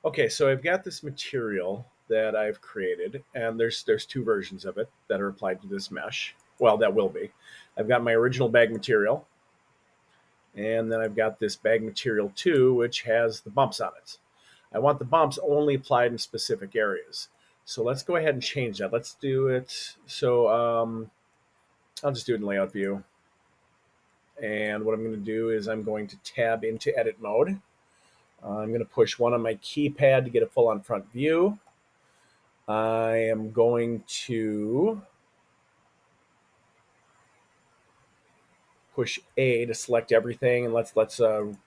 Okay, so I've got this material that I've created, and there's two versions of it that are applied to this mesh. Well, that will be. I've got my original bag material, and then I've got this bag material 2, which has the bumps on it. I want the bumps only applied in specific areas. So let's go ahead and change that. Let's do it. So I'll just do it in layout view. And what I'm going to do is I'm going to tab into edit mode. I'm going to push 1 on my keypad to get a full on front view. I am going to push A to select everything, and let's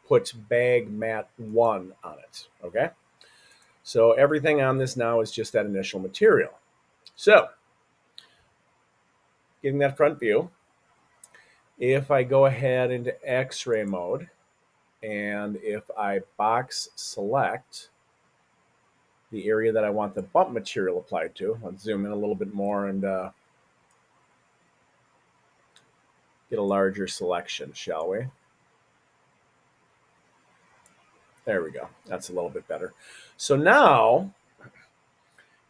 put bag mat 1 on it. Okay. So everything on this now is just that initial material. So getting that front view, if I go ahead into X-ray mode, and if I box select the area that I want the bump material applied to, let's zoom in a little bit more and get a larger selection, shall we? There we go. That's a little bit better. So now,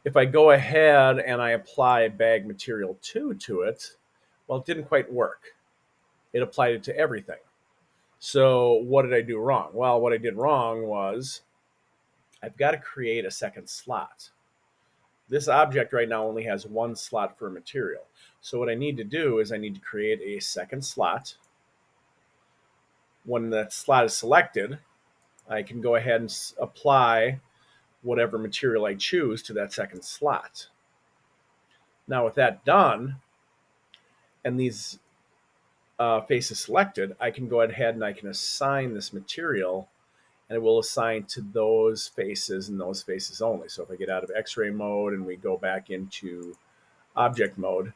if I go ahead and I apply bag material 2 to it, well, it didn't quite work. It applied it to everything. So what did I do wrong? Well, what I did wrong was I've got to create a second slot. This object right now only has 1 slot for a material. So what I need to do is I need to create a second slot. When that slot is selected, I can go ahead and apply whatever material I choose to that second slot. Now with that done, and these faces selected, I can go ahead and I can assign this material, and it will assign to those faces and those faces only. So if I get out of X-ray mode and we go back into object mode,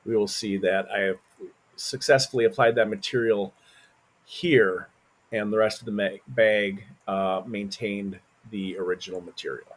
we will see that I have successfully applied that material here, and the rest of the bag maintained the original material.